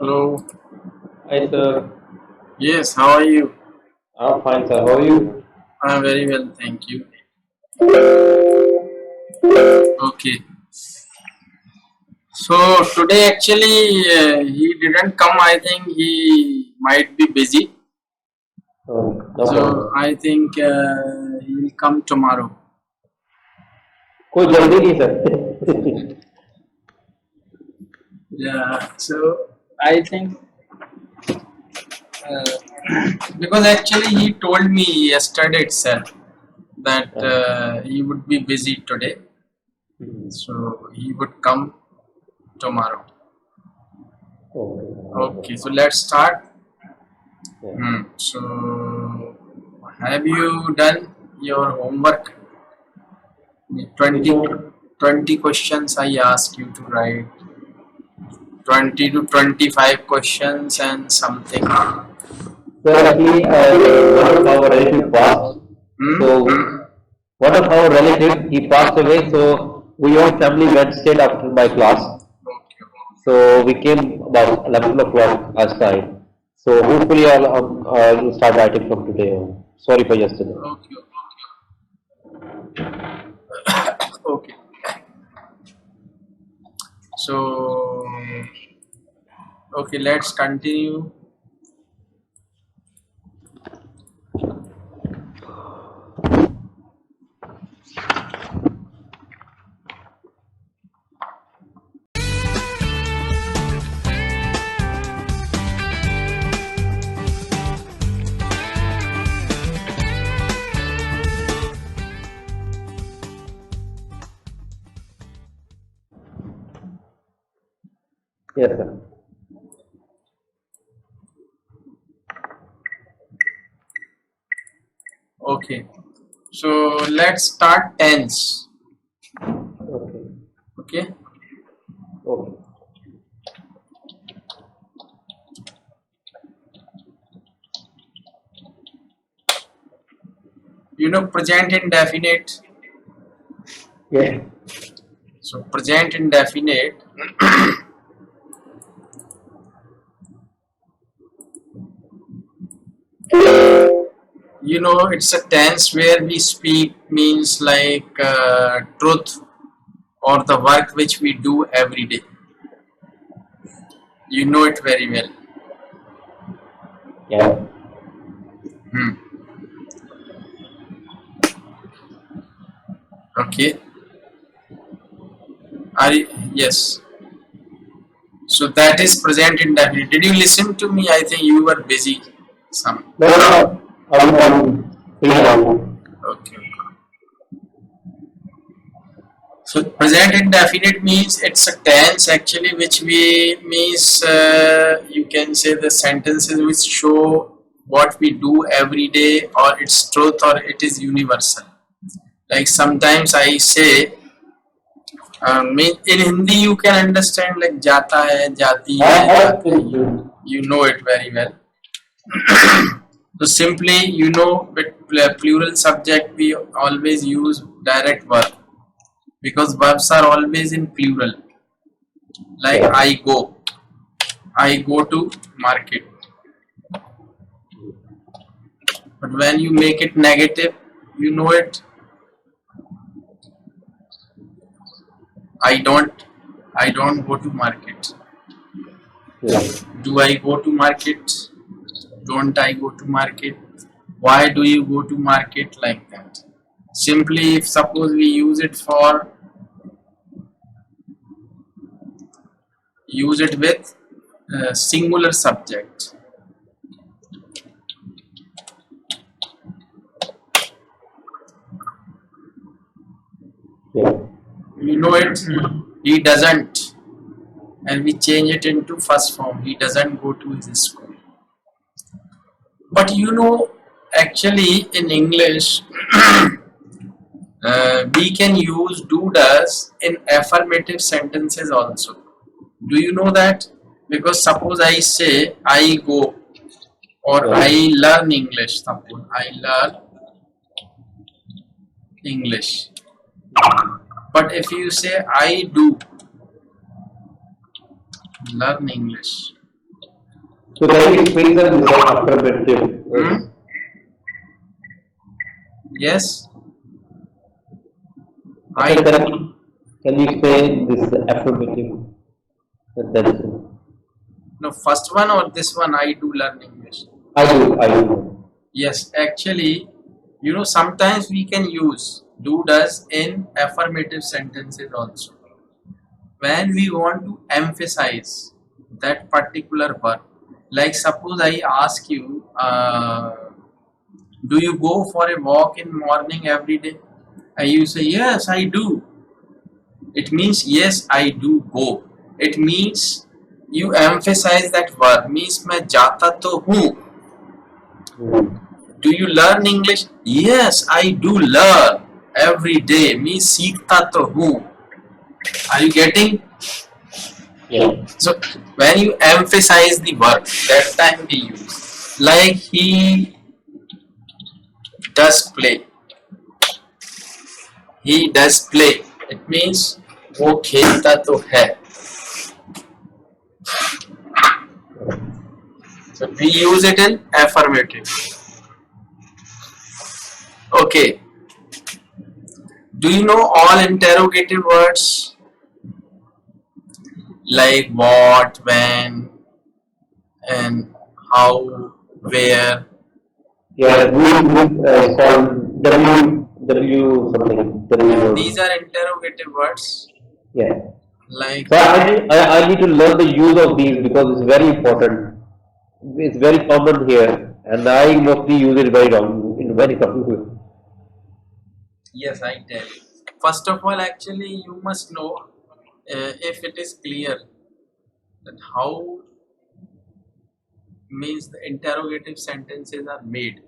Hello. Hi sir, Yes, how are you? I'm fine sir. How are you? I'm very well, thank you. Okay. So today actually he didn't come. I think he might be busy. No So problem. I think he will come tomorrow. कोई जल्दी नहीं sir. Yeah. So I think uh, because actually he told me yesterday itself that he would be busy today. So he would come tomorrow. Okay. So let's start. So, have you done your homework? 20, 20 questions I ask you to write. 20 to 25 questions and something. Sir, actually, one of our relative passed. So one of our relative he passed away. So we all family went stayed after my class. Okay. So we came about 11 o'clock last time. So hopefully I'll start writing from today on. Sorry for yesterday. Okay. Okay. So, okay, let's continue. Yes sir. Okay. So, let's start tense. Okay. Okay. Okay. You know present indefinite. Yeah. So, present indefinite. You know it's a tense where we speak means like truth or the work which we do every day. You know it very well. Yeah. Okay. Yes. So that is present indefinite. Did you listen to me? I think you were busy. Some. No, no, I'm free now. Okay. So present indefinite means it's a tense actually, which we means you can say the sentences which show what we do every day, or it's truth, or it is universal. Like sometimes I say, in Hindi you can understand like jata hai, jati hai, jati hai. You know it very well. So simply, you know, with plural subject we always use direct verb because verbs are always in plural. Like I go to market. But when you make it negative, you know it. I don't, I don't go to market. Yeah. Do I go to market? Don't I go to market? Why do you go to market, like that? Simply, if suppose we use it with singular subject. Yeah. You know it. He doesn't, and we change it into first form. He doesn't go to his school. But you know, actually in English, we can use do does in affirmative sentences also. Do you know that? Because suppose I say I go or I learn English. Suppose I learn English. But if you say I do learn English, So can you explain sir this affirmative? Yes, Sir, I can you explain this affirmative sentence? no first one or this one. I do learn English. I do. Yes, actually, sometimes we can use do does in affirmative sentences also. When we want to emphasize that particular verb, like suppose I ask you, do you go for a walk in morning every day? And you say, yes, I do. It means, yes, I do go. It means you emphasize that verb, means मैं जाता तो हूँ. Do you learn English? Yes, I do learn every day. मैं सीखता तो हूँ. Are you getting? Yeah. So when you emphasize the verb, that time we use. Like he does play. He does play. It means वो खेलता तो है. So we use it in affirmative. Okay. Do you know all interrogative words? Like what, when, and how, where? Yeah, it's called W something. W. These are interrogative words. Yeah. Like So I need to learn the use of these because it's very important. It's very common here, and I mostly use it very wrong in very wrong way. yes, I tell you. First of all, actually, you must know if it is clear that how means the interrogative sentences are made.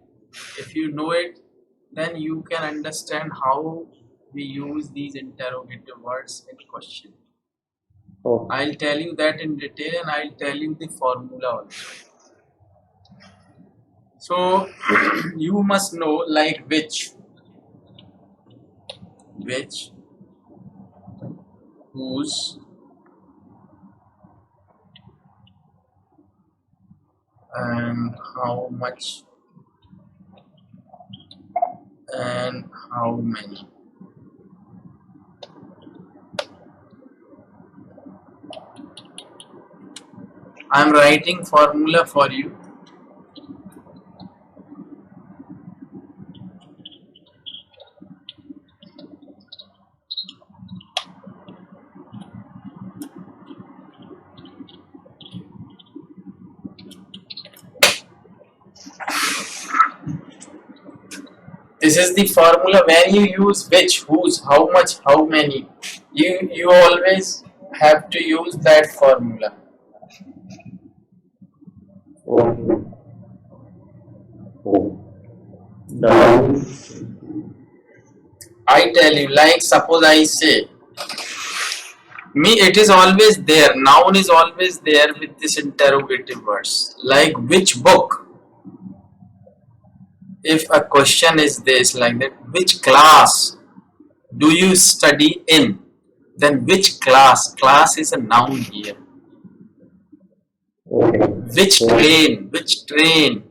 If you know it, then you can understand how we use these interrogative words in question. Oh. I'll tell you that in detail and I'll tell you the formula also. So you must know like which, whose, and how much, and how many. I'm writing formula for you. This is the formula. When you use which, whose, how much, how many, you always have to use that formula. Okay. Oh. Now. I tell you, like suppose I say, me, it is always there. Noun is always there with this interrogative words. Like which book? If a question is this, like that, which class do you study in? Then which class? Class is a noun here. Okay. Which train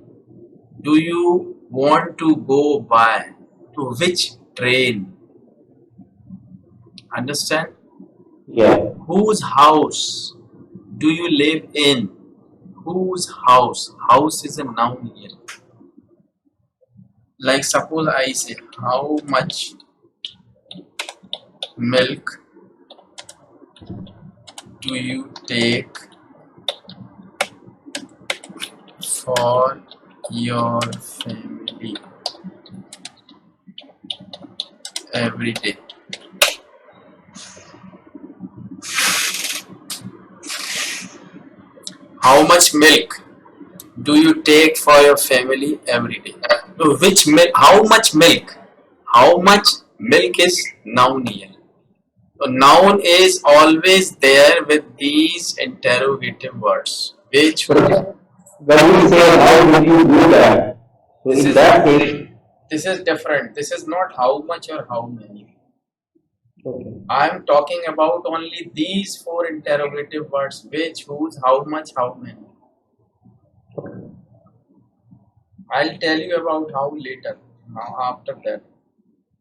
do you want to go by? To which train? Understand? Yeah. Whose house do you live in? Whose house? House is a noun here. Like suppose I say, how much milk do you take for your family every day? How much milk do you take for your family every day? So which milk? How much milk? How much milk is noun here. So noun is always there with these interrogative words. Which? When you say how did you do that? So in that case. This is different. This is not how much or how many. Okay. I am talking about only these four interrogative words: which, whose, how much, how many. I'll tell you about how later. Now after that.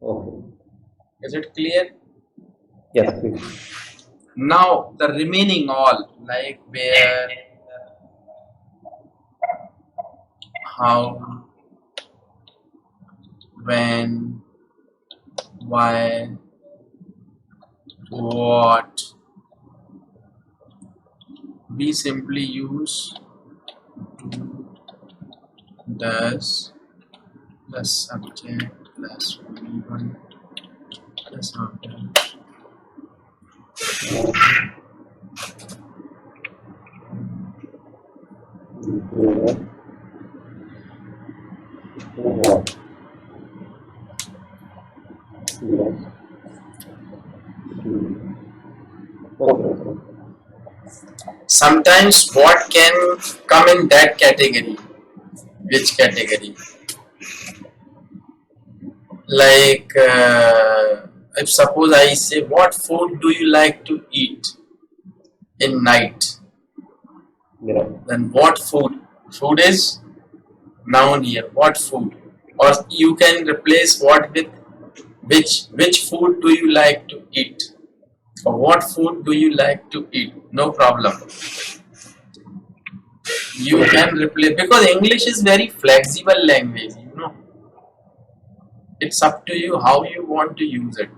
Okay. Is it clear? Yes, please. Now the remaining all like where, how, when, why, what, we simply use do, does plus subject plus V1 plus object. Sometimes what can come in that category? Which category? Like if suppose I say, what food do you like to eat in night? Yeah. Then what food? Food is noun here. What food? Or you can replace what with which. Which food do you like to eat? Or what food do you like to eat? No problem. You can replace, because English is very flexible language, you know. It's up to you how you want to use it.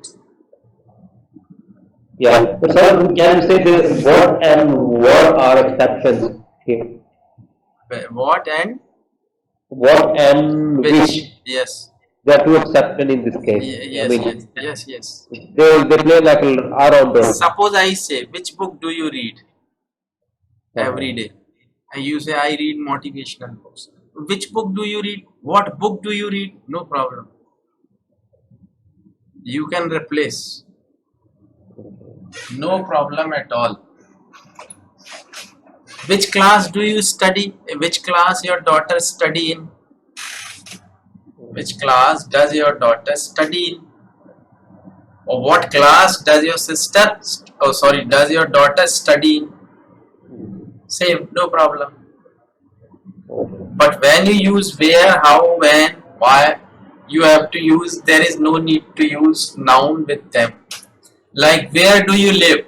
Yeah. So, sir, can you say this what and what are exceptions here? What and What and which? Yes. There are two exceptions in this case. I Yes, mean, yes. they play like around those. Suppose I say, which book do you read every day? And you say, I read motivational books. Which book do you read? What book do you read? No problem. You can replace. No problem at all. Which class do you study? Which class your daughter study in? Which class does your daughter study in? Or what class does your sister, does your daughter study in? Same, no problem. But when you use where, how, when, why, you have to use, there is no need to use noun with them. Like where do you live?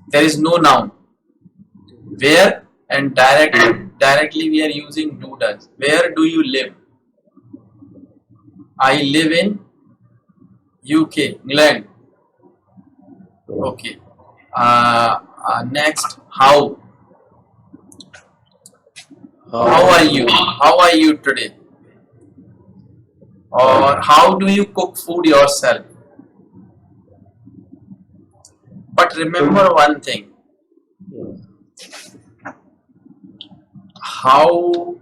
There is no noun. Where and directly we are using do does. Where do you live? I live in UK, England. Okay. Next, how? How are you? How are you today? Or how do you cook food yourself? But remember one thing. How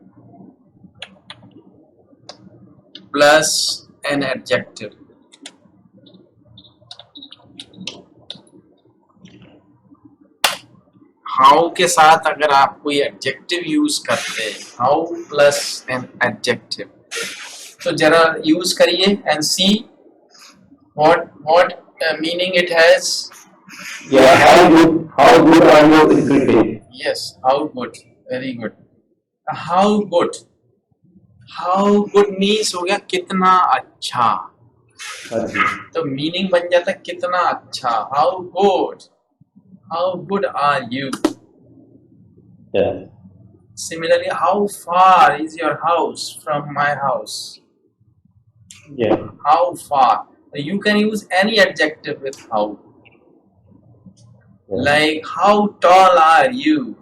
plus an adjective. How के साथ अगर आप कोई adjective use करते हैं, how plus an adjective, तो जरा use करिए and see what meaning it has. Yeah, how good are you in cricket? Yes, how good, very good. How good means हो गया कितना अच्छा, तो मीनिंग बन जाता कितना अच्छा. How good are you? Yeah. Similarly, how far is your house from my house? Yeah. How far? You can use any adjective with how. Yeah. Like how tall are you?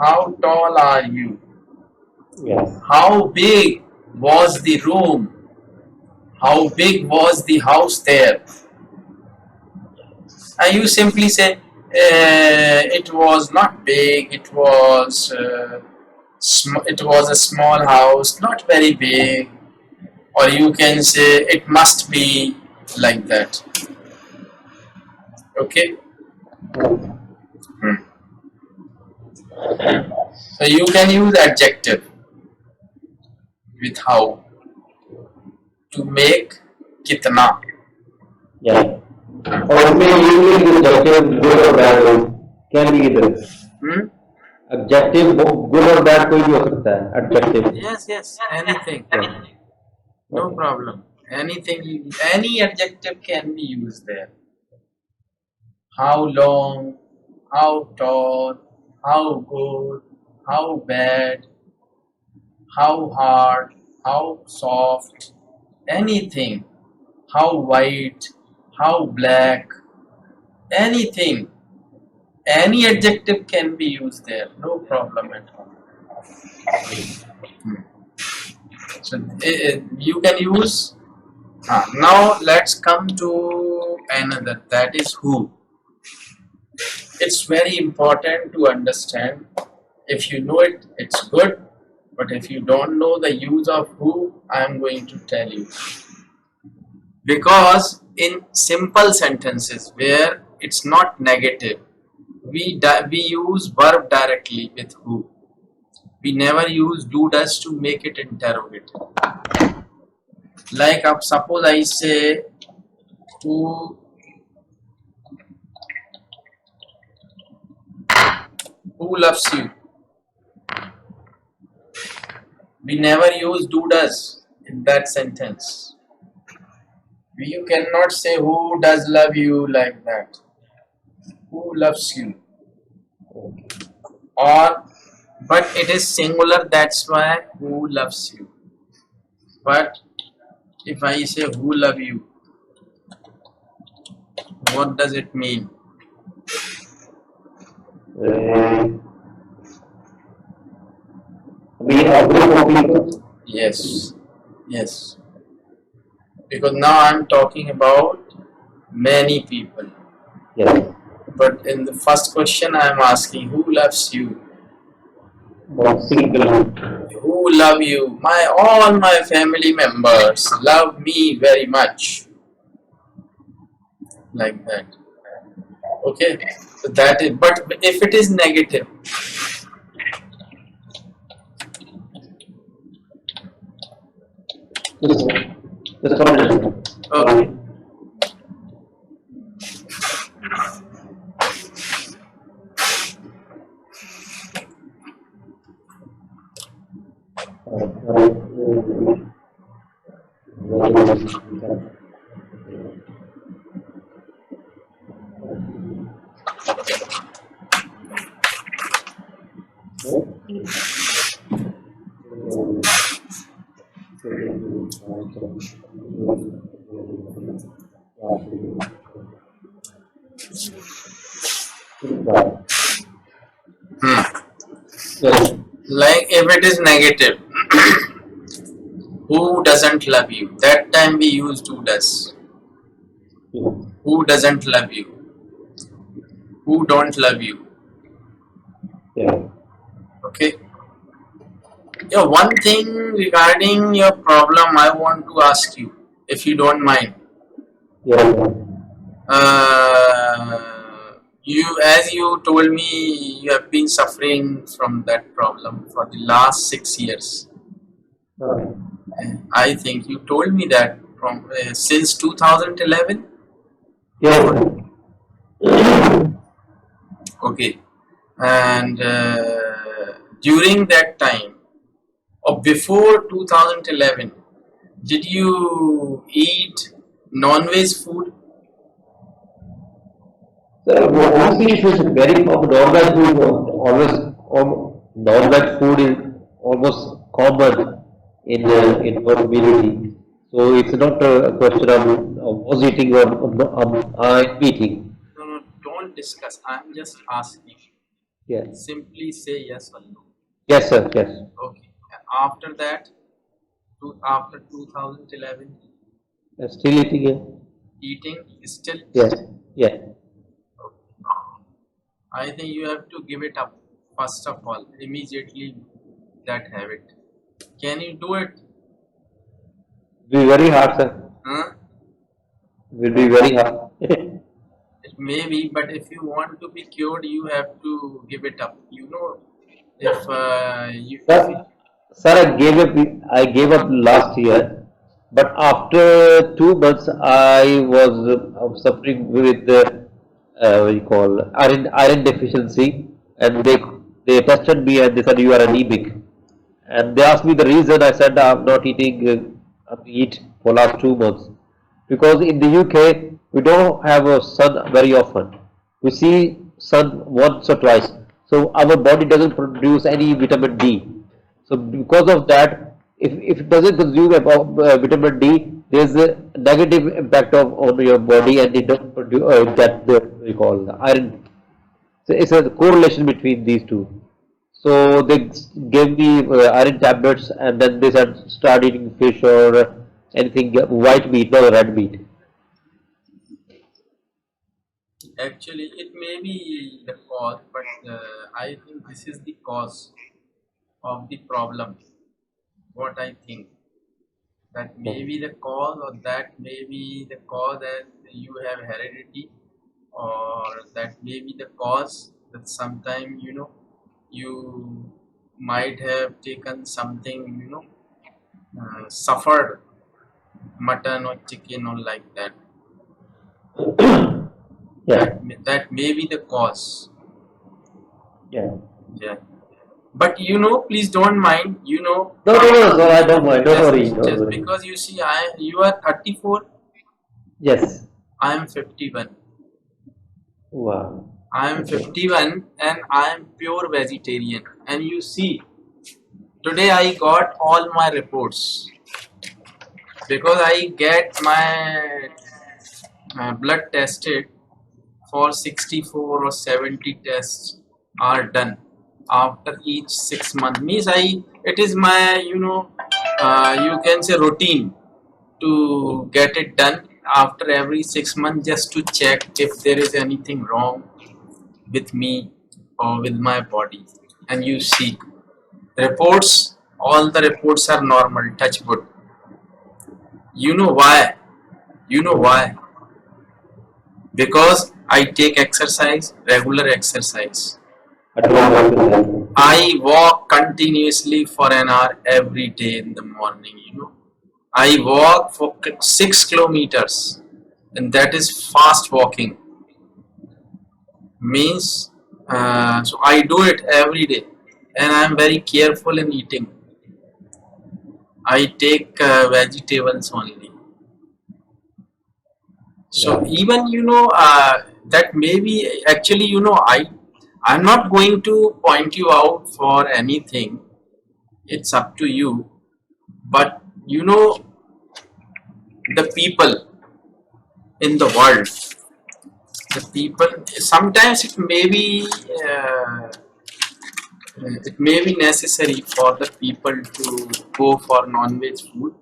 How tall are you? Yes. How big was the room? How big was the house there? And you simply say it was not big, it was a small house, not very big. Or you can say it must be like that. Okay. So you can use adjective with how to make kitna. Yeah. Or may you use adjective good or bad, can be either. Adjective good or bad कोई भी हो सकता है adjective. Yes, yes, anything. Yeah. No Okay. problem. Anything, any adjective can be used there. How long, how tall, how good, how bad, how hard, how soft, anything. How white, how black, anything. Any adjective can be used there. No problem at all. So you can use. Now let's come to another. That is who. It's very important to understand. If you know it, it's good. But if you don't know the use of who, I am going to tell you. Because in simple sentences where it's not negative, we use verb directly with who. We never use do does to make it interrogative. Like suppose I say who loves you. We never use do does in that sentence. You cannot say who does love you like that. Who loves you? Or but it is singular, that's why who loves you. But if I say who love you, what does it mean? We are a group of people. Yes, yes. Because now I'm talking about many people. Yes. But in the first question I'm asking who loves you? One single. Who love you? All my family members love me very much. Like that. Okay. So that is, but if it is negative, Just one minute. okay. Like if it is negative, who doesn't love you? That time we use who does. Who doesn't love you? Who don't love you? Yeah. Okay. Yeah, one thing regarding your problem I want to ask you, if you don't mind. Yeah. As you told me, you have been suffering from that problem for the last 6 years. I think you told me that from since 2011. Yeah. Okay, and during that time or before 2011, did you eat non-veg food? Mostly it is very non-veg food non-veg food is almost common in our community. So it's not a question of was eating or I'm eating. No, don't discuss. I'm just asking. Yes. Simply say yes or no. Yes, sir. Yes. Okay. After that, after 2011, Still eating it? eating still. Yes. Yeah. I think you have to give it up first of all, immediately that habit. Can you do it? Be very hard, sir. Huh? Will be very hard. It may be, but if you want to be cured, you have to give it up. You know, if you. Sir, I gave up last year, but after 2 months, I was suffering with what you call iron deficiency, and they tested me and they said you are anemic. And they asked me the reason. I said I'm not eating meat for last 2 months because in the UK we don't have a sun very often. We see sun once or twice, so our body doesn't produce any vitamin D. So because of that, if it doesn't consume about vitamin D, there's a negative impact of on your body, and it don't produce that the we call the iron. So it's a correlation between these two. So they gave me iron tablets, and then they said start eating fish or anything white meat, not red meat. Actually, it may be the cause, but I think this is the cause of the problem. What I think that may be the cause, or that may be the cause that you have heredity, or that may be the cause that sometime you might have taken something suffered mutton or chicken or like that. Yeah, That may be the cause. yeah. Yeah. But please don't mind. No, no, no, sir, I don't mind. Don't worry, don't Just worry. because you see, you are 34, Yes. I am 51. Wow. I am Okay. 51 and I am pure vegetarian. And you see, today I got all my reports because I get my blood tested for 64 or 70 tests are done after each 6 months. Means it is my you can say routine to get it done after every 6 months, just to check if there is anything wrong with me or with my body. And you see reports, all the reports are normal, touch wood. You know why? You know why? Because I take exercise, regular exercise. At home exercise. I walk continuously for an hour every day in the morning. I walk for 6 kilometers, and that is fast walking. Means, so I do it every day, and I am very careful in eating. I take vegetables only. So Yeah. even that maybe actually I'm not going to point you out for anything. It's up to you. But the people in the world, the people, sometimes uh, it may be necessary for the people to go for non-veg food.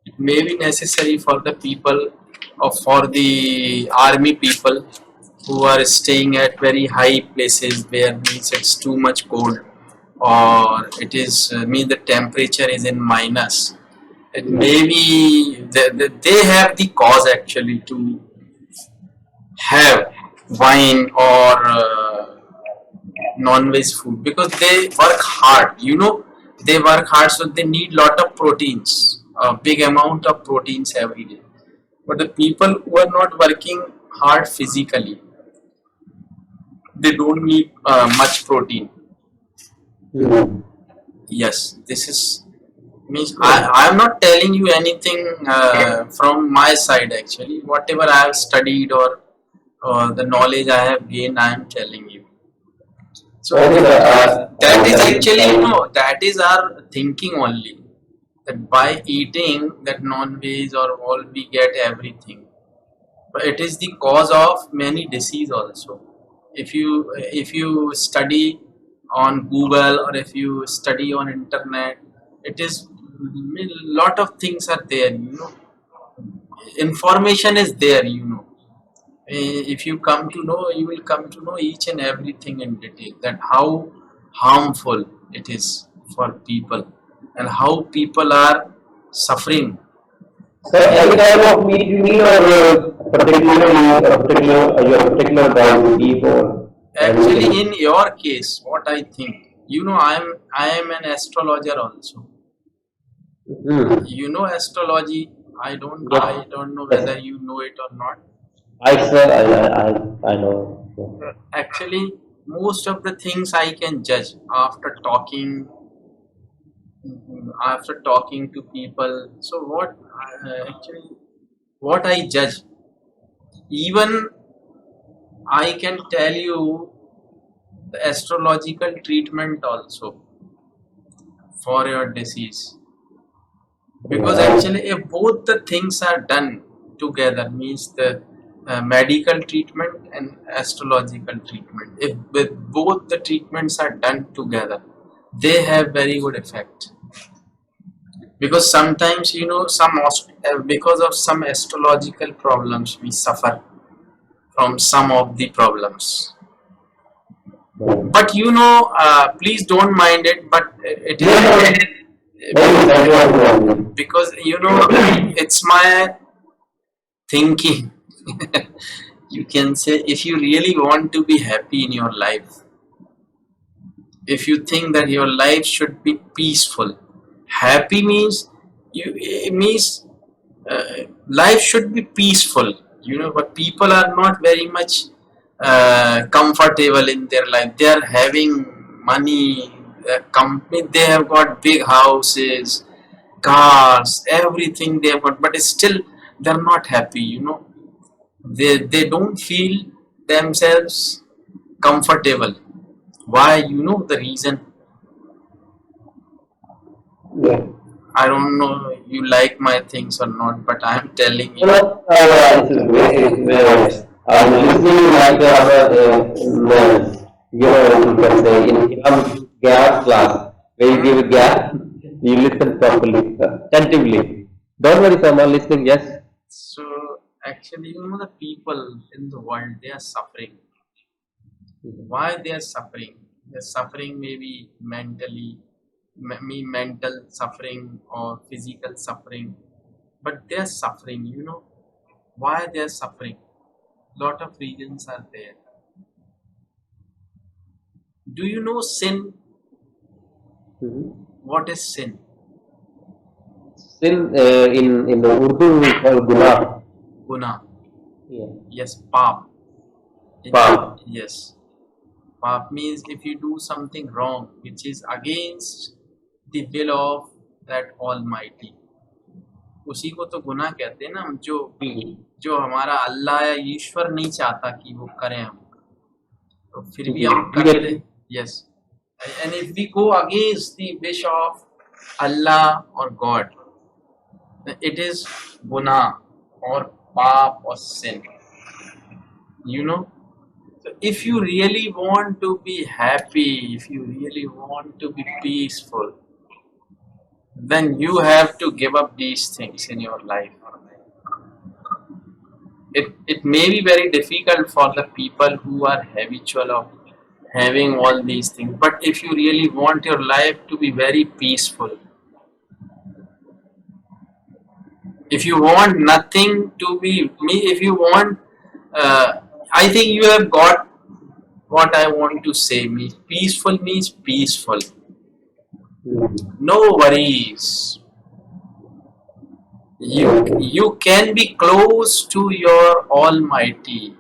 It may be necessary for the people, or for the army people who are staying at very high places where means it's too much cold, or it is mean the temperature is in minus. It may be they have the cause actually to have wine or non-veg food, because they work hard. They work hard, so they need lot of proteins, a big amount of proteins every day. But the people who are not working hard physically, they don't need much protein. Hmm. Yes, this is means Yeah. I am not telling you anything from my side. Actually, whatever I have studied, or the knowledge I have gained, I am telling you. So Okay, sir. that is That is actually, like that is our thinking only, that by eating that non-veg or all we get everything. But it is the cause of many disease also. If you study on Google, or if you study on internet, it is lot of things are there. Information is there. If you come to know, you will come to know each and everything in detail, that how harmful it is for people, and how people are suffering. so any type of meat you need, or particularly a particular your particular dog beef or Actually, anything. in your case, what I think, I am an astrologer also. Hmm. Astrology. i don't i Yes. don't know Yes. whether you know it or not. I sir, I know. Actually, most of the things I can judge after talking to people. So what actually what I judge, even I can tell you the astrological treatment also for your disease, because actually if both the things are done together, means the medical treatment and astrological treatment, if with both the treatments are done together, they have very good effect. Because sometimes because of some astrological problems we suffer from some of the problems, but please don't mind it, but it is because it's my thinking. You can say, if you really want to be happy in your life, if you think that your life should be peaceful, happy means it means life should be peaceful, but people are not very much comfortable in their life. They are having money, company, they have got big houses, cars, everything they have got, but still they're not happy. They don't feel themselves comfortable. Why? The reason. Yeah. I don't know you like my things or not, but I'm telling you. Well, this is very, very nice. I'm listening like you can say in Imam gas class, where you give a gas, you listen properly, attentively. Don't worry, sir, I'm listening, yes. So actually, the people in the world, they are suffering. Why they are suffering? They're suffering maybe mentally, mental suffering or physical suffering, but they are suffering. Why they are suffering? Lot of reasons are there. Do you know sin? Mhm. What is sin? Sin in the Urdu we call guna. Guna. Yeah. Yes, paap. Paap. Yes. Paap means if you do something wrong which is against the will of that Almighty. उसी को तो गुनाह कहते हैं ना हम, जो हमारा अल्लाह या ईश्वर नहीं चाहता कि वो करें हम, तो फिर भी हम करते हैं. Yes. And if we go against the wish of Allah or God, it is guna or paap or sin. So if you really want to be happy, if you really want to be peaceful, then you have to give up these things in your life. It may be very difficult for the people who are habitual of having all these things, but if you really want your life to be very peaceful, if you want nothing to be if you want, I think you have got what I want to say. Means peaceful, no worries. You can be close to your Almighty,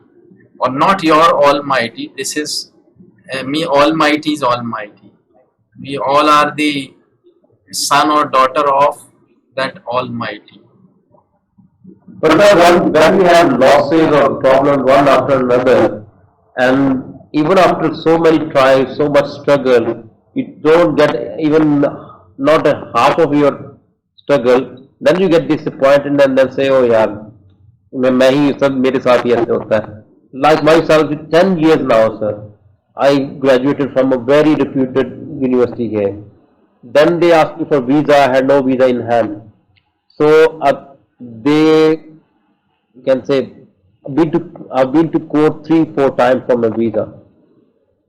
or not your Almighty. This is me. Almighty is Almighty. We all are the son or daughter of that Almighty. But when we have losses or problems one after another, and even after so many tries, so much struggle, you don't get even not a half of your struggle, then you get disappointed and then say, oh yeah, मैं ही सब मेरे साथ ही ऐसे होता है. Like myself, 10 years now, sir. I graduated from a very reputed university here. Then they asked me for visa. I had no visa in hand. So they can say I've been to court 3-4 times for my visa.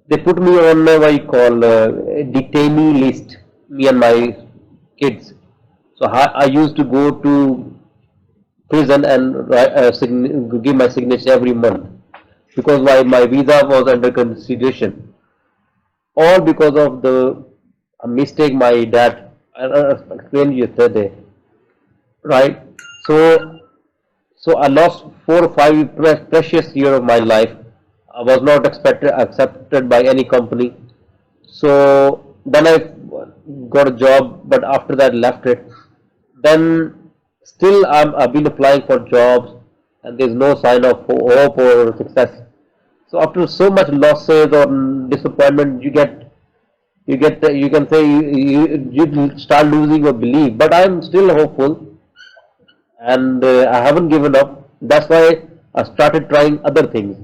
They put me on what you call detainee list. Me and my kids. So I used to go to prison and give my signature every month because my visa was under consideration. All because of the mistake my dad explained yesterday, right? So I lost 4 or 5 precious years of my life I was not accepted by any company. So then I got a job, but after that left it. Then still I've been applying for jobs, and there's no sign of hope or success. So after so much losses or disappointment, you can say you start losing your belief. But I'm still hopeful, and I haven't given up. That's why I started trying other things.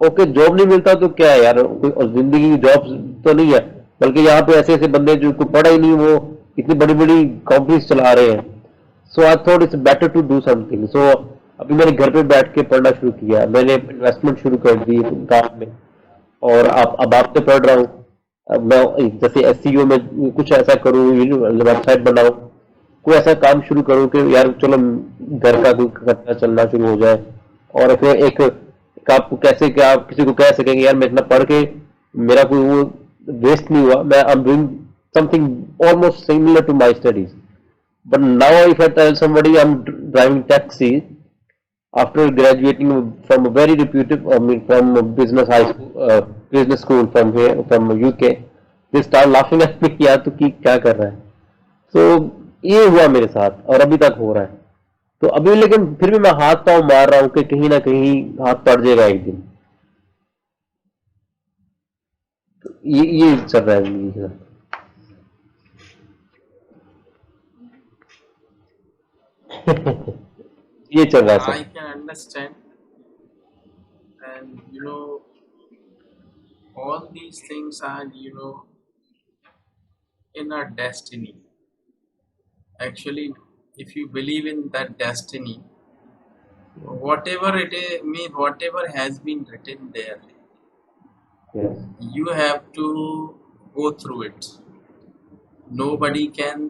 Okay job नहीं मिलता तो क्या है यार, कोई और जिंदगी की जॉब तो नहीं है, बल्कि यहाँ पे ऐसे ऐसे बंदे जो कोई पढ़ा ही नहीं, वो इतनी बड़ी बड़ी कंपनीज चला रहे हैं. So I thought it's better to do something. So अभी मैंने घर पे बैठ के पढ़ना शुरू किया, मैंने इन्वेस्टमेंट शुरू कर दी काम में, और अब आपसे पढ़ रहा हूँ. अब मैं जैसे एसईओ में कुछ ऐसा करूँ, वेबसाइट बनाऊँ, कोई ऐसा काम शुरू करूँ कि यार चलो घर का कोई खर्चा चलना शुरू हो जाए, और फिर एक आपको कैसे क्या आप किसी को कह सकेंगे यार मैं इतना पढ़ के मेरा कोई वो वेस्ट नहीं हुआ, मैं I am doing something almost similar to my studies. But now if I tell somebody I am driving taxi after graduating from a very reputed, I mean, from a business high school, business school from here, from UK, they start laughing at me यार तू की क्या कर रहा है. तो ये हुआ मेरे साथ और अभी तक हो रहा है. तो अभी लेकिन फिर भी मैं हाथ पांव मार रहा हूँ कि कहीं ना कहीं हाथ पड़ जाएगा एक दिन. तो ये चल रहा है जिंदगी का. ये चल रहा है I sir. can understand, and all these things are in our destiny. Actually, if you believe in that destiny, whatever it is, whatever has been written there, Yes. you have to go through it. Nobody can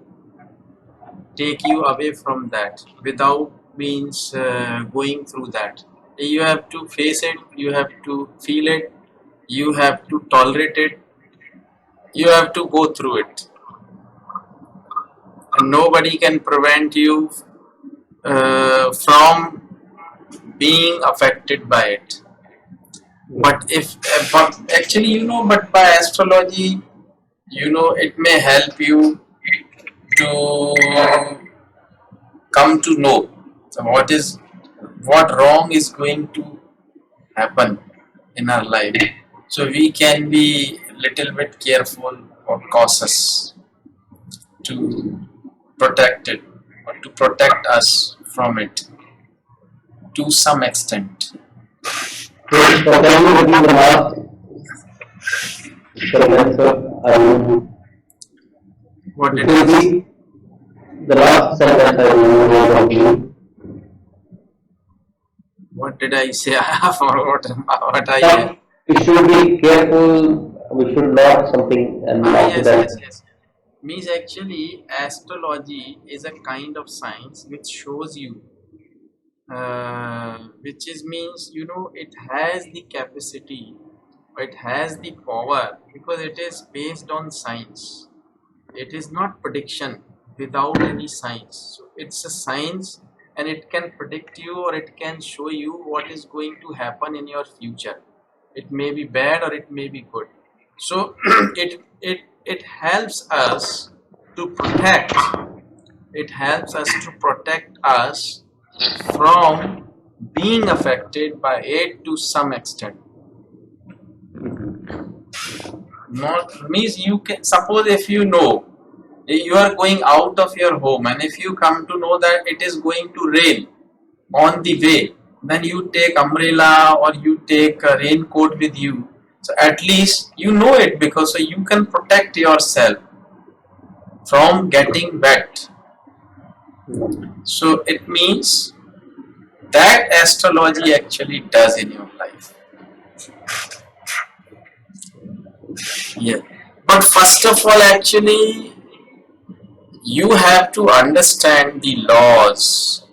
take you away from that without means going through that. You have to face it, you have to feel it, you have to tolerate it, you have to go through it, and nobody can prevent you from being affected by it. But if but actually but by astrology, it may help you to come to know what wrong is going to happen in our life, so we can be little bit careful or cautious to protect it, or to protect us from it to some extent. So can you repeat the last sentence? What did Can I you say? repeat the last sentence I will complete? What did I say? I forgot what I. That we should be careful. We should not something, and after Yes, that, yes, yes. Means actually, astrology is a kind of science which shows you, which is means it has the capacity, or it has the power, because it is based on science. It is not prediction without any science. So it's a science, and it can predict you, or it can show you what is going to happen in your future. It may be bad or it may be good. So it helps us to protect. It helps us to protect us from being affected by it to some extent. Not means you can suppose if you are going out of your home, and if you come to know that it is going to rain on the way, then you take umbrella or you take a raincoat with you. So at least you know it, because so you can protect yourself from getting wet. So it means that astrology actually does in your life. Yeah. But first of all, actually, you have to understand the laws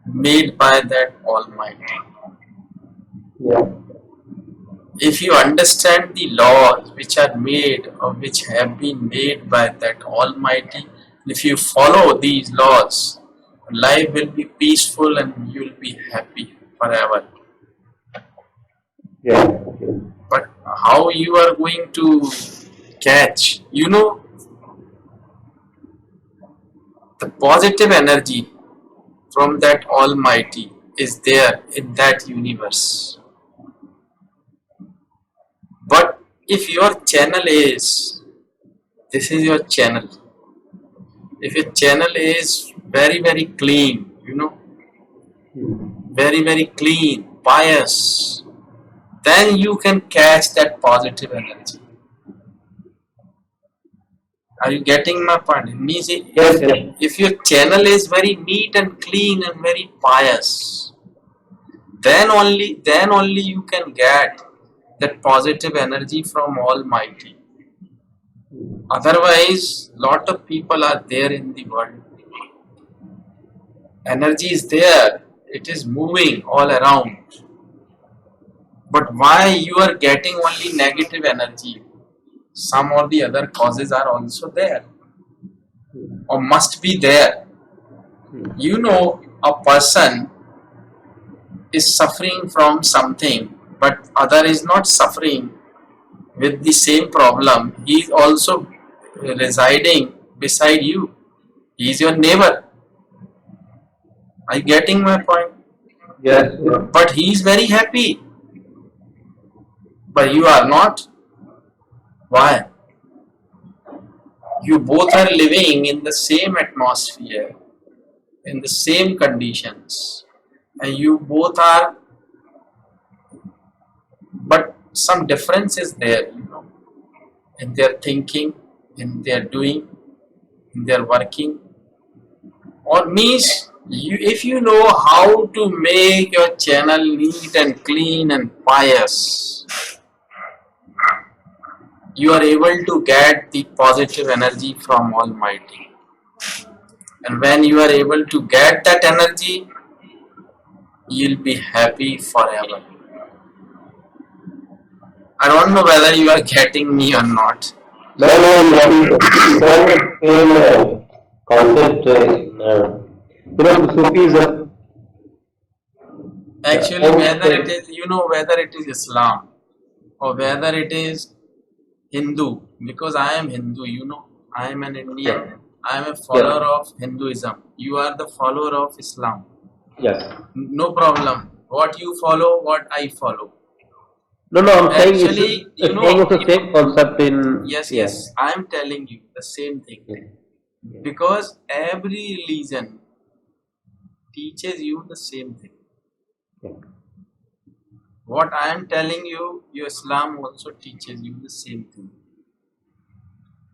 made by that Almighty. yeah, If you understand the laws which are made, or which have been made by that Almighty, if you follow these laws, life will be peaceful and you will be happy forever. Yeah. Okay. But how you are going to catch? The positive energy from that Almighty is there in that universe. But if your channel is, this is your channel. If your channel is very, very clean, very, very clean, pious, then you can catch that positive energy. Are you getting my point? It means Yes. Yes. if your channel is very neat and clean and very pious, then only you can get that positive energy from Almighty. Otherwise, lot of people are there in the world. Energy is there, it is moving all around. But why you are getting only negative energy? Some or the other causes are also there, or must be there. A person is suffering from something, but other is not suffering with the same problem. He is also residing beside you. He is your neighbor. Are you getting my point? Yes. Yeah. But he is very happy, but you are not. Why? You both are living in the same atmosphere, in the same conditions, and you both are, but some difference is there, in their thinking, in their doing, in their working. Or means if you know how to make your channel neat and clean and pious, you are able to get the positive energy from Almighty. And when you are able to get that energy, you'll be happy forever. I don't know whether you are getting me or not. No, no, that is the same concept in the Sufism. Actually, whether it is Islam or whether it is Hindu, because I am Hindu, I am an Indian. I am a follower of Hinduism. You are the follower of Islam. Yes. No problem. What you follow, what I follow. No, no, I'm saying Actually, it's almost the same concept in. Yes, I am telling you the same thing. Because every religion teaches you the same thing. What I am telling you, your Islam also teaches you the same thing.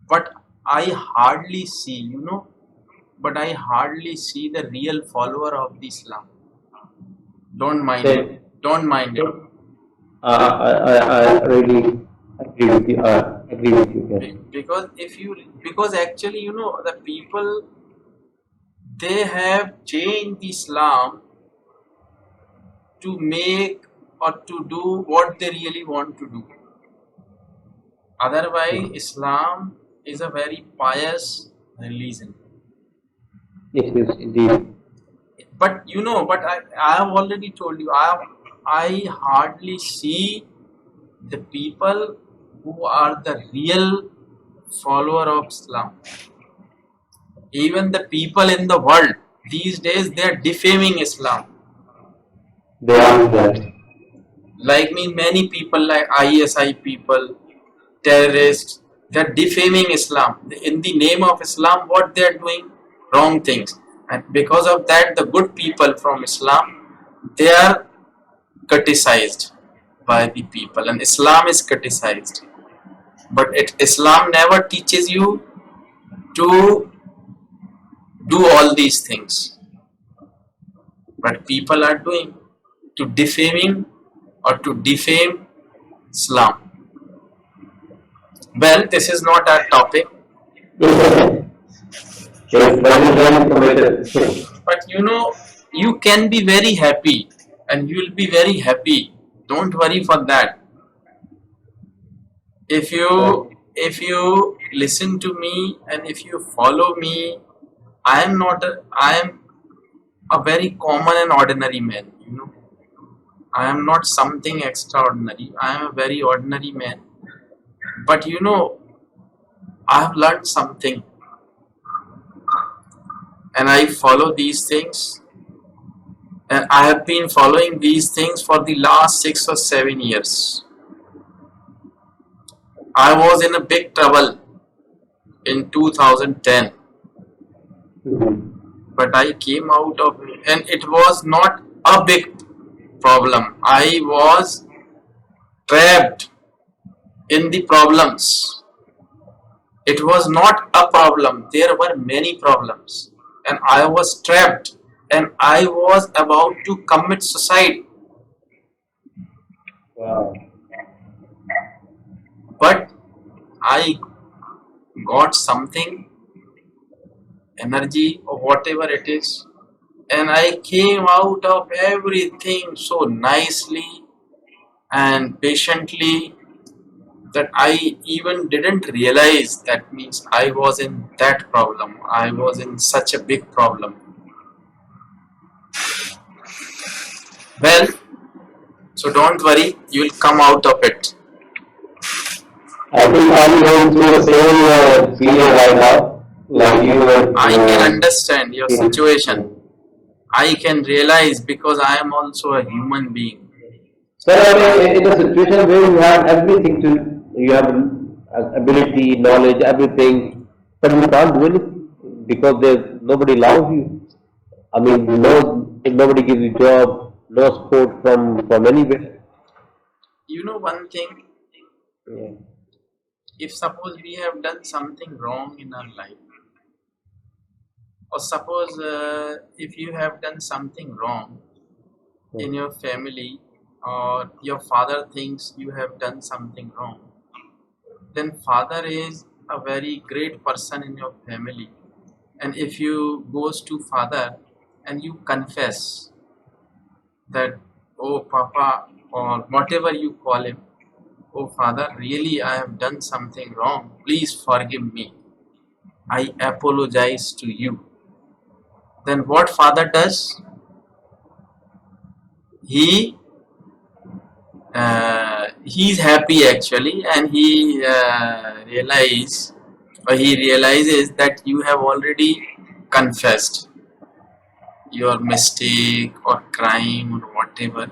But I hardly see, the real follower of the Islam. Don't mind it. Don't mind it. I really agree with you. Agree with you. Yes. Because actually, the people, they have changed Islam to make or to do what they really want to do. Otherwise, Islam is a very pious religion. It is indeed. But I have already told you, I hardly see the people who are the real follower of Islam. Even the people in the world these days, they are defaming Islam. They are that. Like me, many people like ISI people, terrorists, they are defaming Islam. In the name of Islam, what they are doing? Wrong things. And because of that, the good people from Islam, they are criticized by the people, and Islam is criticized. But Islam never teaches you to do all these things. But people are doing, to defaming or to defame Islam. Well, this is not our topic. But you can be very happy, and you will be very happy. Don't worry for that. If you listen to me and if you follow me, I am a very common and ordinary man. I am not something extraordinary. I am a very ordinary man. But I have learned something, and I follow these things. And I have been following these things for the last 6 or 7 years. I was in a big trouble in 2010, but I came out of it, and it was not a big problem. I was trapped in the problems. It was not a problem. There were many problems, and I was trapped, and I was about to commit suicide. Wow. But I got something, energy or whatever it is, and I came out of everything so nicely and patiently that I even didn't realize that means I was in that problem. I was in such a big problem. Well, so don't worry, you'll come out of it. I think I'm going through the same period right now, like you were. I can understand your situation. I can realize because I am also a human being. So I mean, in a situation where you have everything to, you have ability, knowledge, everything, but you can't do anything because there's nobody loves you. I mean, nobody gives you job, no support from anywhere. You know one thing, Yeah. if suppose we have done something wrong in our life, or suppose if you have done something wrong in your family, or your father thinks you have done something wrong, then father is a very great person in your family. And if you goes to father and you confess that, oh papa, or whatever you call him, oh father, really I have done something wrong, please forgive me, I apologize to you. Then what father does? He he's happy actually, and he realizes that you have already confessed your mistake or crime or whatever,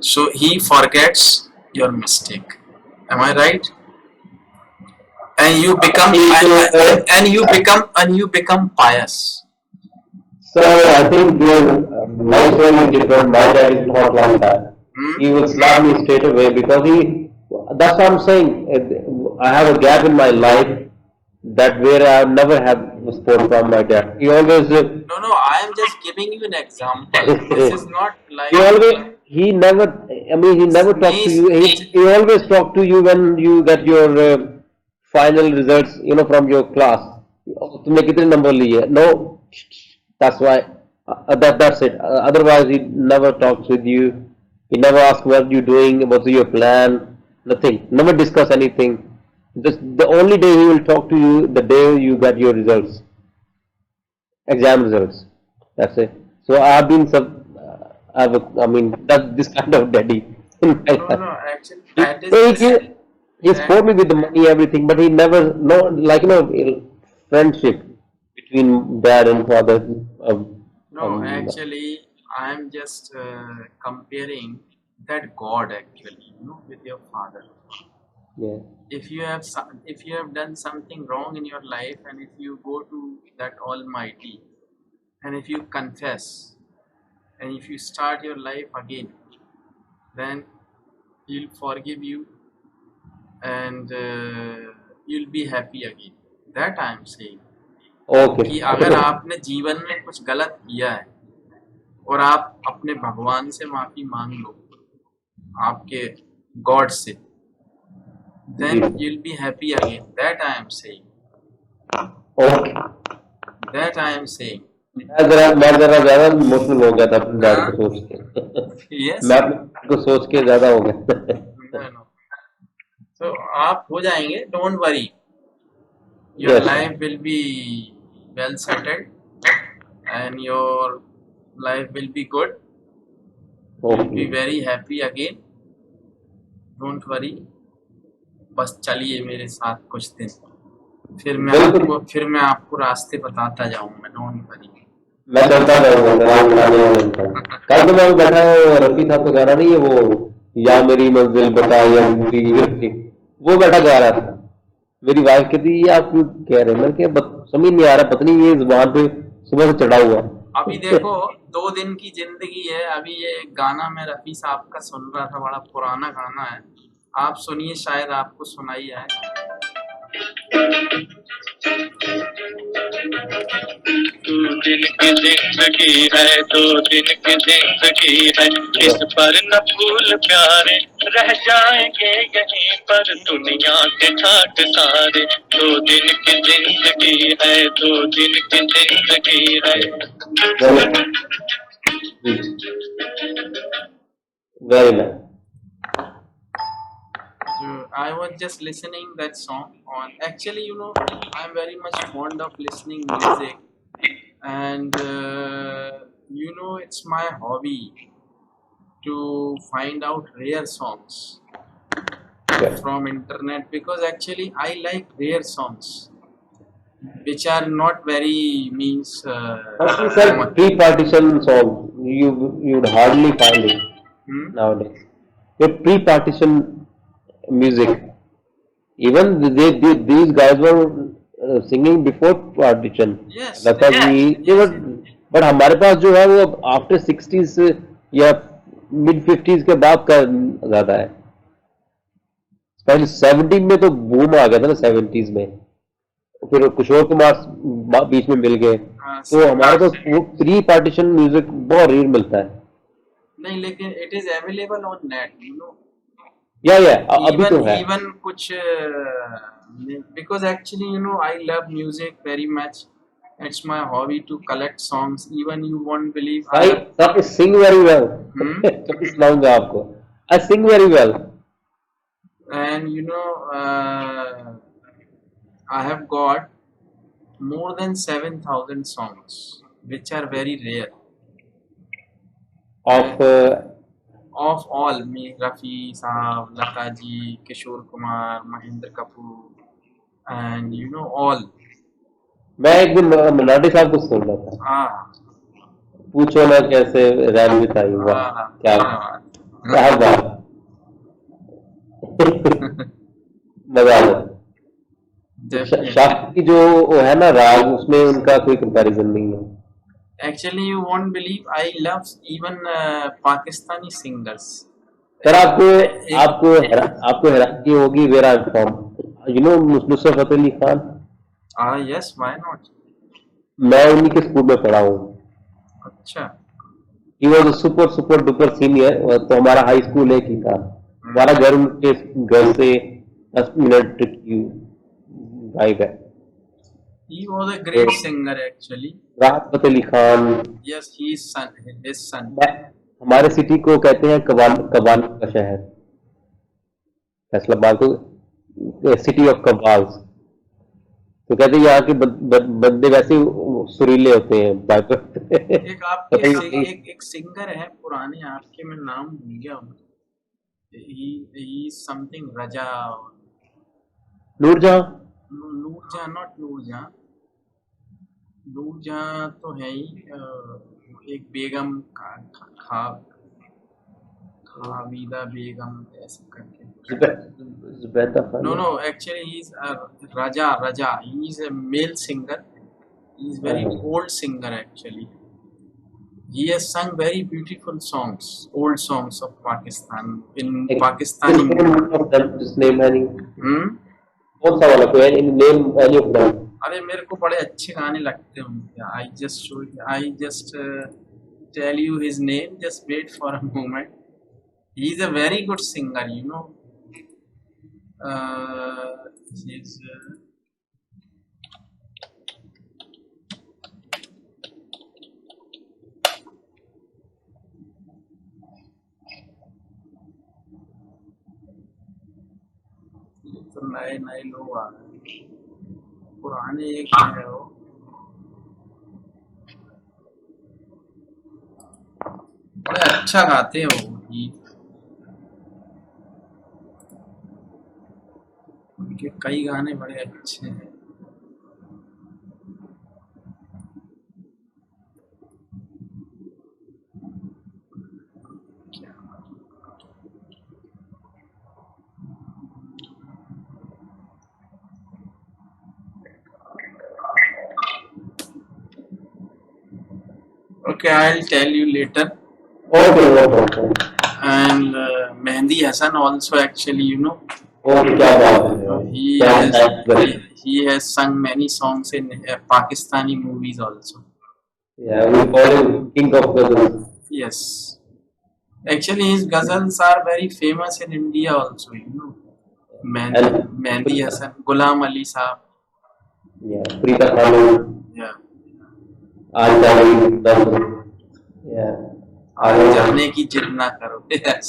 so he forgets your mistake. Am I right? And you become and you become pious. So I think my story is different. My dad is not like that. Hmm? He will slap me straight away because he. That's what I'm saying. I have a gap in my life that where I never have support from my dad. He always. No, no, I am just giving you an example. This is not He like always. He never. I mean, he never talked to means you. He always talked to you when you get your final results. From your class. तुमने कितने number लिए? No. That's why. That's it. Otherwise, he never talks with you. He never asks what you're doing, what's your plan. Nothing. Never discuss anything. Just the only day he will talk to you the day you get your results, exam results. That's it. So I've been I mean, that's this kind of daddy in my no, life. no. Actually, He, that is so this. he That supported me with the money, everything, but he never, no, like, friendship between dad and father. no. Um, Actually, I am just comparing that God actually, with your father. yeah. If you have done something wrong in your life, and if you go to that Almighty, and if you confess, and if you start your life again, then He'll forgive you, and you'll be happy again. That I am saying. Okay. कि अगर आपने जीवन में कुछ गलत किया है और आप अपने भगवान से माफी मांग लो, आपके गॉड से, then ji. you'll be happy again. That I am saying. Okay. That I am saying. मैं जरा ज्यादा इमोशनल हो गया था अपने डैड Huh? को सोच के. Yes. मैं अपने dad को सोच के ज्यादा हो गया. No, no. So आप हो जाएंगे. Don't worry. Your Yes. life will be well settled, and your life will be good. You'll be Okay. very happy again. Don't worry. बस चलिए मेरे साथ कुछ दिन, बिल्कुल, फिर मैं आपको रास्ते बताता जाऊंगा. Don't worry. मैं चलता रहूंगा, सलाम बनाने वाला इंसान। कल तो मैं बैठा है, रफी साहब का गाना नहीं है वो, या मेरी मंजिल बता या मेरी रफी, वो बैठा गा रहा था। मेरी वाइफ कहती ये आप क्यों कह रहे हैं? मैं क्या समझ नहीं आ रहा, पता नहीं ये जुबान पे सुबह से चढ़ा हुआ अभी देखो 2 दिन की जिंदगी है. अभी ये एक गाना मैं रफी साहब का सुन रहा था, बड़ा पुराना गाना है. आप सुनिए, शायद आपको सुनाई आए. 2 दिन की जिंदगी है, 2 दिन की जिंदगी है, इस पर न फूल प्यारे रह जाएंगे यहीं पर दुनिया के ठाट सारे. 2 दिन की जिंदगी है, 2 दिन की जिंदगी है. है। Very nice. I was just listening that song on. Actually, I'm very much fond of listening music, and it's my hobby to find out rare songs from internet, because actually I like rare songs which are not very means Sir, pre-partition song, you would hardly find it hmm? nowadays. Your pre-partition music, even these guys were singing before partition. Yes, Lata ji, they yes, were, but हमारे पास जो है वो after 60s या mid 50s के बाद का ज्यादा है. पहले 70 में तो बूम आ गया था ना, 70s में. फिर किशोर कुमार बीच में मिल गए, तो हमारे पास वो प्री पार्टीशन म्यूजिक बहुत रेयर मिलता है. नहीं, लेकिन it is available on net, या अभी तो है. even कुछ because actually I love music very much. It's my hobby to collect songs. Even you won't believe I भाई have. Sir sing very well. Hmm? कभी सुनाऊंगा आपको. I sing very well. And I have got more than 7,000 songs, which are very rare. Of Of all, me, Rafi Saab, Lata ji, Kishore Kumar, Mahendra Kapoor, and all. मैं एक दिन मनाटी साहब को सुन रहा था. Ah, पूछो ना कैसे रैन बिताई. वाह क्या धन्यवाद. क्या बात. मजा आ गया. Definitely. शास्त्री की जो वो है ना राग, उसमें उनका कोई कंपैरिजन नहीं है. Actually, you won't believe I love even Pakistani singers. Sir आपको एक आपको आपको हैरानी होगी vera form. Nusrat Fateh Ali Khan. yes, why not? मैं उन्हीं के स्कूल में पढ़ा हूँ. अच्छा. He was super super duper senior. तो हमारा हाई स्कूल एक ही था. हमारा घर उनके घर से 10 मिनट की ड्राइव है. He was a great singer actually. Rahat Fateh Ali Khan. Yes, his son. हमारे सिटी को कहते हैं कबाल का शहर, फैसलाबाद को सिटी ऑफ कबाल्स. तो कहते हैं यहाँ के बंदे वैसे सुरीले होते हैं. एक आपके एक सिंगर है पुराने, आपके मैं नाम भूल गया हूँ. He is something Raja. Noorjahan. Noorjahan, not Noorjahan. Noorjahan तो है ही. एक बेगम खाविदा बेगम ऐसे करके. Zubaida Khan. No, actually he is Raja. He is a male singer. He is very old singer actually. He has sung very beautiful songs, old songs of Pakistan in Pakistani. Just name any. Hmm? कौन सा वाला कोई name any of them. अरे मेरे को बड़े अच्छे गाने लगते हैं उनके. I just tell you his name. Just wait for a moment. He is a very good singer. He's तो नए नए लोग आ गए. पुराने एक है वो. बड़े अच्छा गाते हो ये, उनके कई गाने बड़े अच्छे हैं। Okay, I'll tell you later. Okay, okay. And Mehndi Hassan also actually, you know, Okay, क्या बात है, he क्या has है, he has sung many songs in Pakistani movies also. yeah, we call him king of ghazals. Yes, actually his ghazals are very famous in India also. You know, And Mehndi Hassan, Ghulam Ali Saab. yeah, Preeta Khanum, Yeah, Ajali, Nasr, yeah, आज Arun, जाने की जिद ना करो. Yes,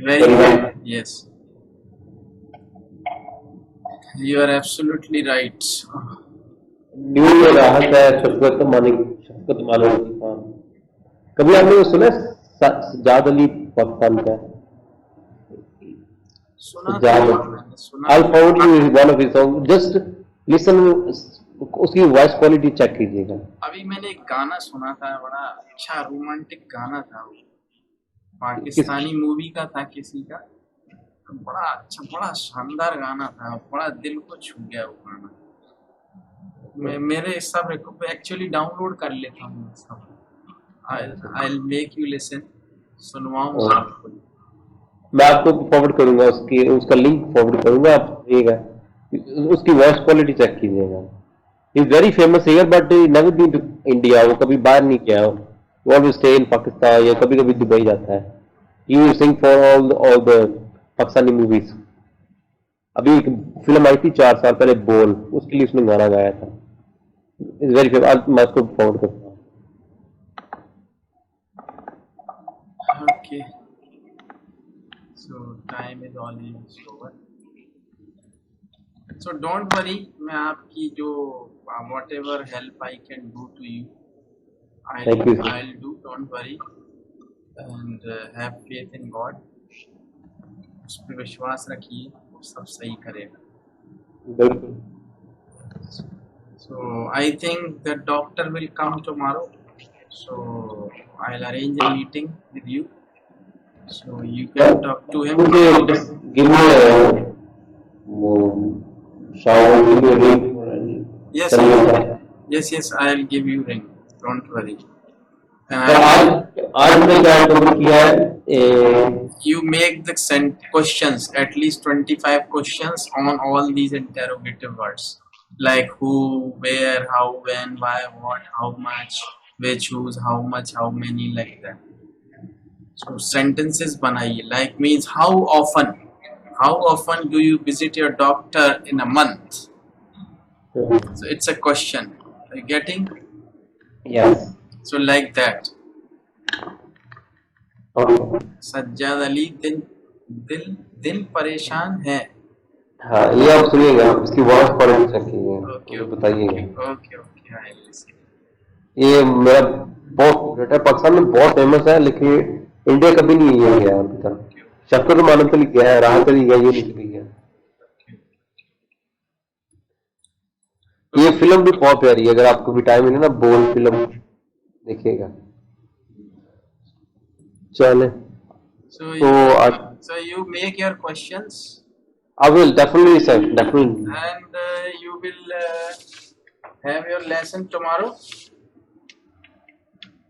very Kareem, famous. Yes, you are absolutely right. New में राहत है, शफकत मालिक खान। कभी आपने वो सुना है? सज्जाद अली पाकिस्तान का है? सुना तो सज्जाद, है, मैंने सुना आई तो found you one of his song, just listen, उसकी वॉइस क्वालिटी चेक कीजिएगा। अभी मैंने एक गाना सुना था, बड़ा अच्छा रोमांटिक गाना था वो, किस पाकिस्तानी मूवी का था किसी का, बड़ा अच्छा बड़ा शानदार गाना था, बड़ा दिल को छू गया वो गाना। मेरे सब एक्चुअली डाउनलोड कर लेता हूँ सब। I'll make you listen, सुनवाऊंगा आपको। मैं आपको फॉरवर्ड करूंगा, उसकी उसका लिंक फॉरवर्ड करूंगा, आप देखिएगा, उसकी वॉइस क्वालिटी चेक कीजिएगा। He is very famous here but never been to India, वो कभी बाहर नहीं किया, वो ऑलवेज स्टे इन पाकिस्तान या कभी कभी दुबई जाता है। He sing for all the Pakistani movies. अभी एक फिल्म आई थी 4 साल पहले, बोल, उसके लिए उसने गाना गाया था। इज वेरी फेमस, मैं उसको फॉरवर्ड करता हूँ। Okay, so time is almost over. So don't worry, मैं आपकी जो whatever help I can do to you, thank you sir. I'll do. Don't worry, and have faith in God. उस पर विश्वास रखिए, वो सब सही करेगा। बिल्कुल। So I think the doctor will come tomorrow. So I'll arrange a meeting with you. So you can talk to him. मुझे just give me a वो shower, give me a ring, Yes, tell me that. yes, I'll give you ring. Don't worry. And तो आज मैंने क्या cover किया है? you make the questions, at least 25 questions on all these interrogative words, like who, where, how, when, why, what, how much, which, whose, how much, how many, like that. So sentences banaiye, like means how often do you visit your doctor in a month? So it's a question. Are you getting? Yes. So like that. Okay. Sajjad Ali दिल दिल दिल परेशान है। हाँ, ये आप सुनिएगा, उसकी वॉइस क्वालिटी चेक कीजिएगा, ओके मुझे बताइएगा। Okay okay, I listen. ये मेरा बहुत फेवरेट है, पाकिस्तान में बहुत फेमस है, लेकिन इंडिया कभी नहीं ये गया अभी तक। शफकत मानत अली गया है, राहत अली गया, ये नहीं कभी गया। ये फिल्म भी बहुत प्यारी है, अगर आपको भी टाइम मिले ना, बोल फिल्म देखिएगा। चले So you make your questions. I will definitely, sir, definitely. And you will have your lesson tomorrow.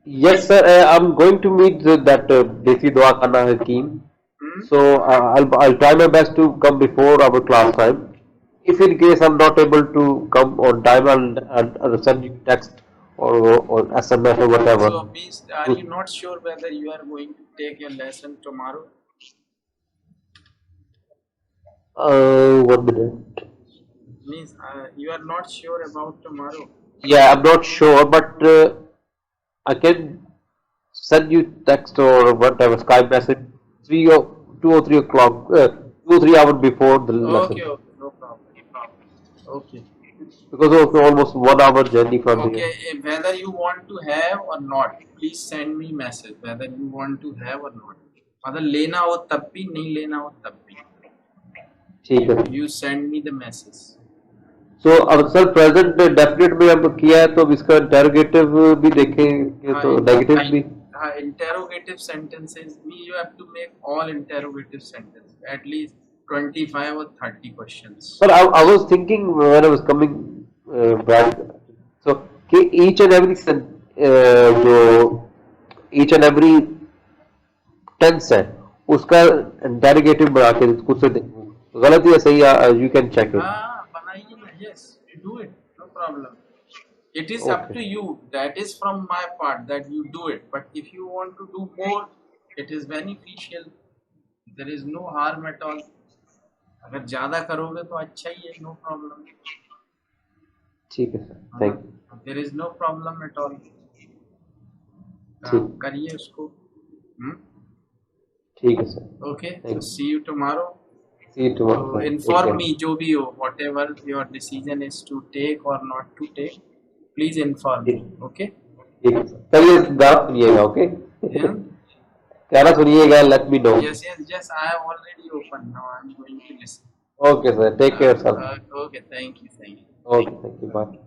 Yes, sir. I'm going to meet that Desi Dua Khana Hakeem. So I'll try my best to come before our class time. If in case I'm not able to come on time, I'll send you text or SMS or whatever. So please, are you not sure whether you are going to take your lesson tomorrow? 1 minute. Means you are not sure about tomorrow. Yeah, I'm not sure, but I can send you text or whatever Skype message 2 or 3 o'clock, 2 or 3 hours before the lesson. Okay, no problem. Okay. because of almost 1 hour journey from here. Okay, whether you want to have or not, please send me message whether you want to have or not. अगर लेना हो तब भी, नहीं लेना हो तब भी. ठीक है. You send me the message. So अब सर प्रेजेंट डेफिनेट में अब किया है तो अब इसका इंटरोगेटिव भी देखेंगे तो नेगेटिव भी. Interrogative sentences, you have to make all interrogative sentences, at least 25 or 30 questions. But I was thinking when I was coming back, so each and every जो each and every tense है उसका interrogative बढ़ा के कुछ से गलत या सही यू कैन चेक इट. हाँ बनाइए ना. Yes, you do it, no problem. It is up to you. That is from my part that you do it. But if you want to do more, it is beneficial. There is no harm at all. अगर ज़्यादा करोगे तो अच्छा ही है, no problem. ठीक है sir, thank you. There is no problem at all. करिए उसको. ठीक है sir. Okay. So see you tomorrow. See you tomorrow. So inform me जो भी हो, whatever your decision is to take or not to take. Please inform me, okay? ठीक है sir. चलिए गाना सुनिएगा, ओके? गाना सुनिएगा, let me know. Yes, yes, yes. I have already opened. Now I am going to listen. Okay, sir. Take care, sir. Okay, thank you, thank you. Okay, thank you. Bye.